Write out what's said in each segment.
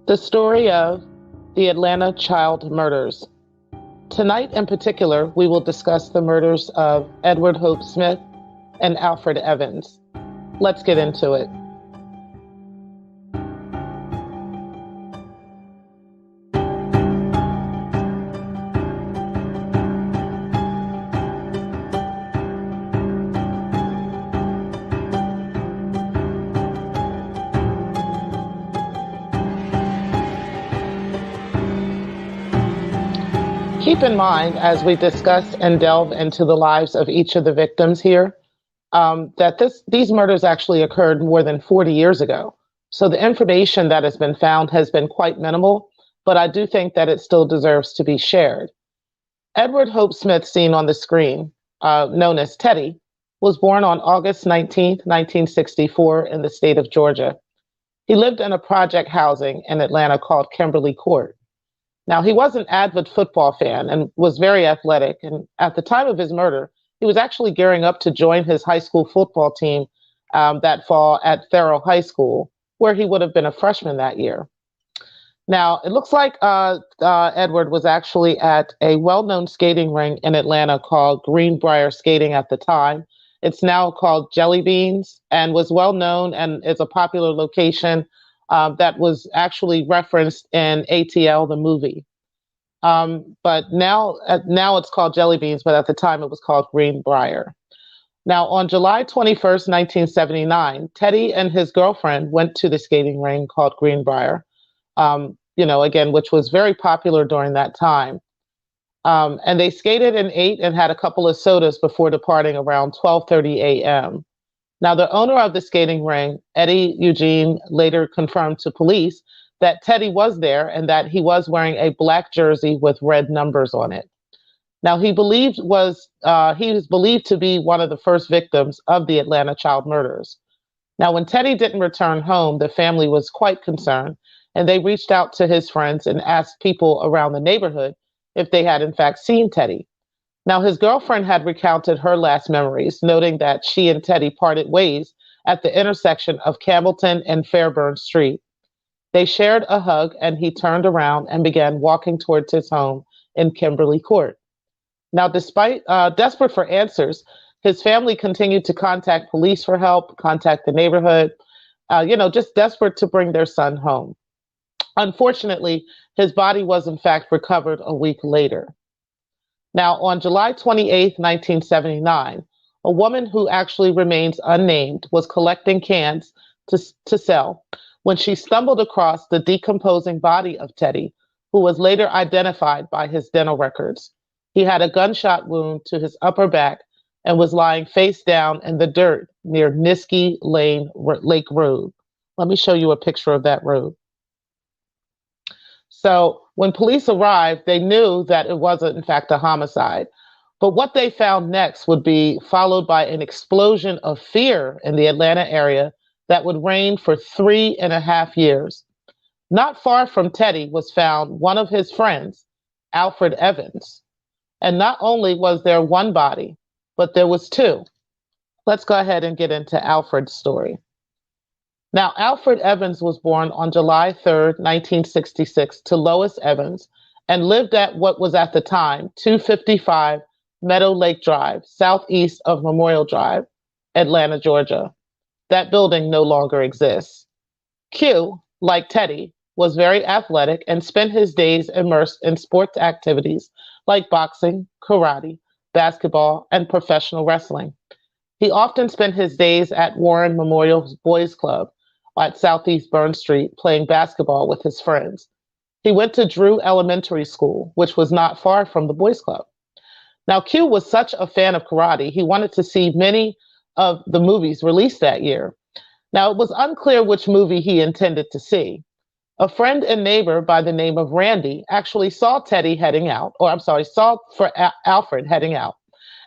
The story of the Atlanta child murders. Tonight in particular, we will discuss the murders of Edward Hope Smith and Alfred Evans. Let's get into it. Keep in mind, as we discuss and delve into the lives of each of the victims here, that these murders actually occurred more than 40 years ago. So the information that has been found has been quite minimal, but I do think that it still deserves to be shared. Edward Hope Smith, seen on the screen, known as Teddy, was born on August 19th, 1964, in the state of Georgia. He lived in a project housing in Atlanta called Kimberly Court. Now, he was an avid football fan and was very athletic. And at the time of his murder, he was actually gearing up to join his high school football team that fall at Farrell High School, where he would have been a freshman that year. Now, it looks like Edward was actually at a well-known skating rink in Atlanta called Greenbrier Skating at the time. It's now called Jelly Beans and was well known and is a popular location that was actually referenced in ATL, the movie. But now it's called Jelly Beans, but at the time it was called Greenbrier. Now, on July 21st, 1979, Teddy and his girlfriend went to the skating rink called Greenbrier, again, which was very popular during that time. And they skated and ate and had a couple of sodas before departing around 12:30 a.m. Now, the owner of the skating rink, Eddie Eugene, later confirmed to police that Teddy was there and that he was wearing a black jersey with red numbers on it. Now, he was believed to be one of the first victims of the Atlanta child murders. Now, when Teddy didn't return home, the family was quite concerned, and they reached out to his friends and asked people around the neighborhood if they had in fact seen Teddy. Now, his girlfriend had recounted her last memories, noting that she and Teddy parted ways at the intersection of Campbellton and Fairburn Street. They shared a hug, and he turned around and began walking towards his home in Kimberly Court. Now, despite desperate for answers, his family continued to contact police for help, contact the neighborhood, just desperate to bring their son home. Unfortunately, his body was in fact recovered a week later. Now, on July 28th, 1979, a woman who actually remains unnamed was collecting cans to sell when she stumbled across the decomposing body of Teddy, who was later identified by his dental records. He had a gunshot wound to his upper back and was lying face down in the dirt near Niskey Lake Road. Let me show you a picture of that road. So when police arrived, they knew that it wasn't, in fact, a homicide. But what they found next would be followed by an explosion of fear in the Atlanta area that would reign for 3.5 years. Not far from Teddy was found one of his friends, Alfred Evans. And not only was there one body, but there was two. Let's go ahead and get into Alfred's story. Now, Alfred Evans was born on July 3rd, 1966, to Lois Evans and lived at what was at the time 255 Meadow Lake Drive, southeast of Memorial Drive, Atlanta, Georgia. That building no longer exists. Q, like Teddy, was very athletic and spent his days immersed in sports activities like boxing, karate, basketball, and professional wrestling. He often spent his days at Warren Memorial Boys Club at Southeast Burn Street playing basketball with his friends. He went to Drew Elementary School, which was not far from the Boys Club. Now, Q was such a fan of karate, he wanted to see many of the movies released that year. Now, it was unclear which movie he intended to see. A friend and neighbor by the name of Randy actually saw Alfred heading out,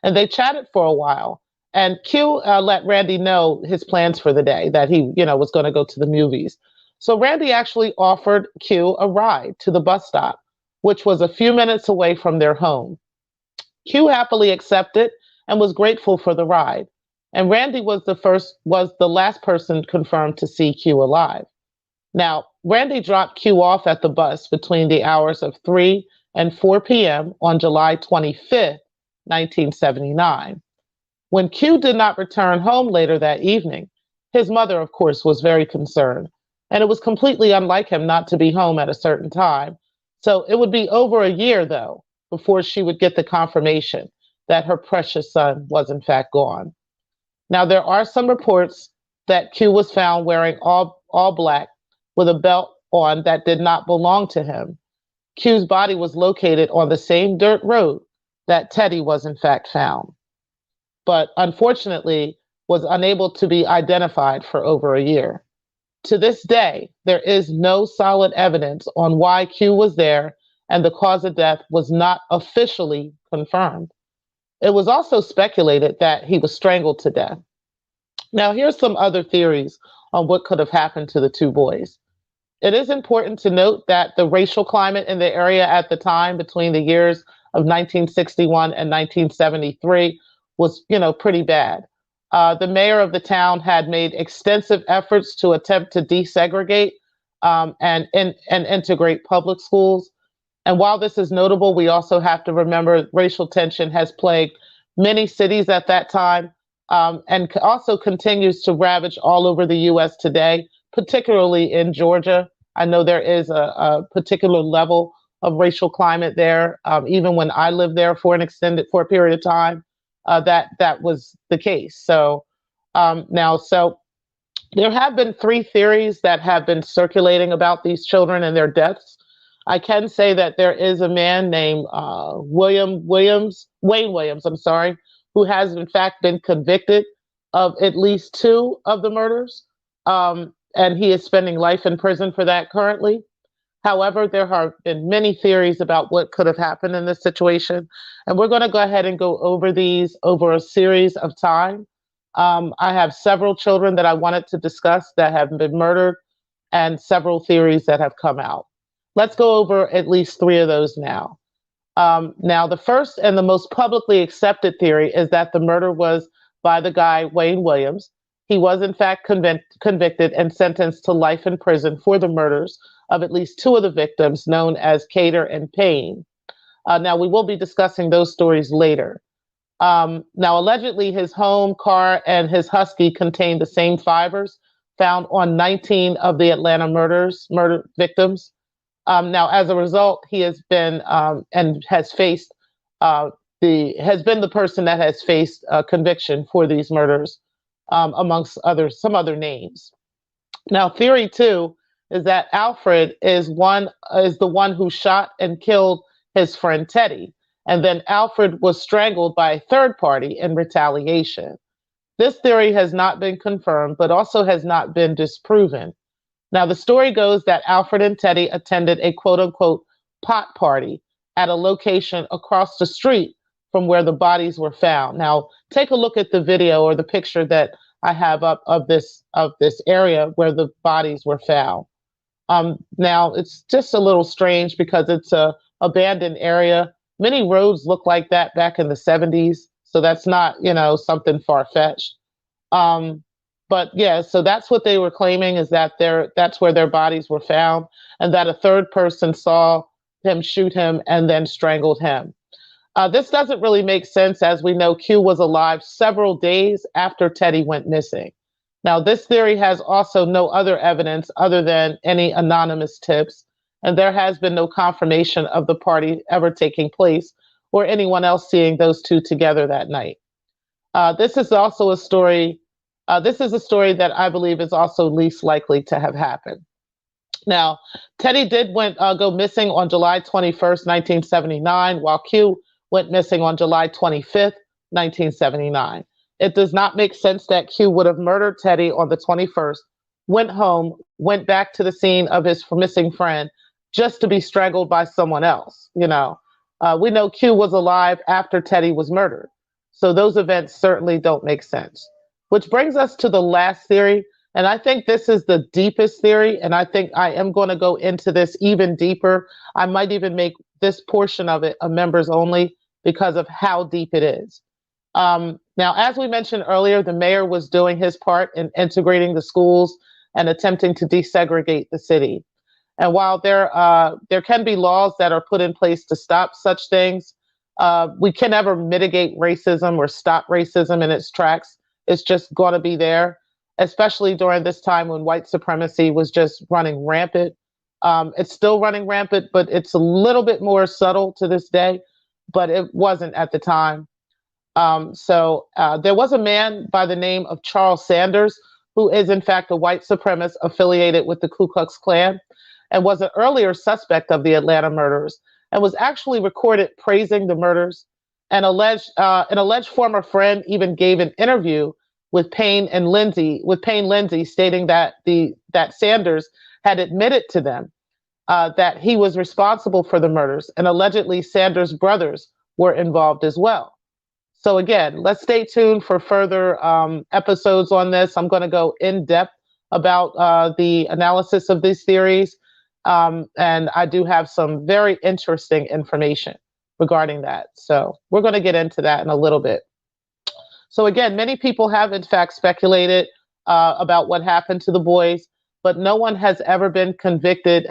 and they chatted for a while. And Q let Randy know his plans for the day, that he, was going to go to the movies. So Randy actually offered Q a ride to the bus stop, which was a few minutes away from their home. Q happily accepted and was grateful for the ride. And Randy was the last person confirmed to see Q alive. Now, Randy dropped Q off at the bus between the hours of 3 and 4 p.m. on July 25th, 1979. When Q did not return home later that evening, his mother, of course, was very concerned, and it was completely unlike him not to be home at a certain time. So it would be over a year, though, before she would get the confirmation that her precious son was in fact gone. Now, there are some reports that Q was found wearing all black with a belt on that did not belong to him. Q's body was located on the same dirt road that Teddy was in fact found, but unfortunately was unable to be identified for over a year. To this day, there is no solid evidence on why Q was there, and the cause of death was not officially confirmed. It was also speculated that he was strangled to death. Now, here's some other theories on what could have happened to the two boys. It is important to note that the racial climate in the area at the time between the years of 1961 and 1973 was, pretty bad. The mayor of the town had made extensive efforts to attempt to desegregate and integrate public schools. And while this is notable, we also have to remember racial tension has plagued many cities at that time, and also continues to ravage all over the U.S. today, particularly in Georgia. I know there is a particular level of racial climate there. Even when I lived there for a period of time, that was the case. So so there have been three theories that have been circulating about these children and their deaths. I can say that there is a man named Wayne Williams, I'm sorry, who has in fact been convicted of at least two of the murders. And he is spending life in prison for that currently. However, there have been many theories about what could have happened in this situation. And we're going to go ahead and go over these over a series of time. I have several children that I wanted to discuss that have been murdered and several theories that have come out. Let's go over at least three of those now. Now, the first and the most publicly accepted theory is that the murder was by the guy, Wayne Williams. He was in fact convicted and sentenced to life in prison for the murders of at least two of the victims, known as Cater and Payne. Now, we will be discussing those stories later. Now, allegedly, his home, car, and his husky contained the same fibers found on 19 of the Atlanta murder victims. Now, as a result, he has been and has faced has been the person that has faced conviction for these murders, amongst some other names. Now, theory two is that Alfred is the one who shot and killed his friend Teddy, and then Alfred was strangled by a third party in retaliation. This theory has not been confirmed, but also has not been disproven. Now, the story goes that Alfred and Teddy attended a quote unquote pot party at a location across the street from where the bodies were found. Now, take a look at the video or the picture that I have up of this area where the bodies were found. Now, it's just a little strange because it's a abandoned area. Many roads look like that back in the 70s, so that's not, something far-fetched. But yeah, so that's what they were claiming, is that that's where their bodies were found, and that a third person saw him shoot him and then strangled him. This doesn't really make sense, as we know Q was alive several days after Teddy went missing. Now, this theory has also no other evidence other than any anonymous tips, and there has been no confirmation of the party ever taking place or anyone else seeing those two together that night. This is also a story. This is a story that I believe is also least likely to have happened. Now, Teddy did go missing on July 21st, 1979, while Q went missing on July 25th, 1979. It does not make sense that Q would have murdered Teddy on the 21st, went home, went back to the scene of his missing friend just to be strangled by someone else. We know Q was alive after Teddy was murdered. So those events certainly don't make sense. Which brings us to the last theory. And I think this is the deepest theory. And I think I am going to go into this even deeper. I might even make this portion of it a members only because of how deep it is. Now, as we mentioned earlier, the mayor was doing his part in integrating the schools. and attempting to desegregate the city. And while there can be laws that are put in place to stop such things, we can never mitigate racism or stop racism in its tracks. It's just going to be there, especially during this time when white supremacy was just running rampant. It's still running rampant, but it's a little bit more subtle to this day, but it wasn't at the time. So there was a man by the name of Charles Sanders, who is in fact a white supremacist affiliated with the Ku Klux Klan, and was an earlier suspect of the Atlanta murders, and was actually recorded praising the murders. And an alleged former friend even gave an interview with Payne Lindsay, stating that that Sanders had admitted to them that he was responsible for the murders, and allegedly Sanders' brothers were involved as well. So again, let's stay tuned for further episodes on this. I'm going to go in depth about the analysis of these theories. And I do have some very interesting information regarding that. So we're going to get into that in a little bit. So again, many people have in fact speculated about what happened to the boys, but no one has ever been convicted.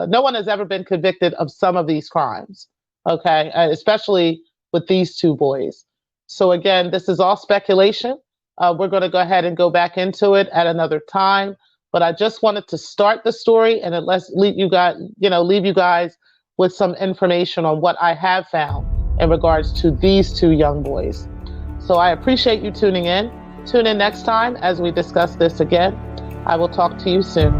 No one has ever been convicted of some of these crimes. Okay, especially with these two boys. So again, this is all speculation. We're going to go ahead and go back into it at another time. But I just wanted to start the story and let's leave you guys with some information on what I have found in regards to these two young boys. So I appreciate you tuning in. Tune in next time as we discuss this again. I will talk to you soon.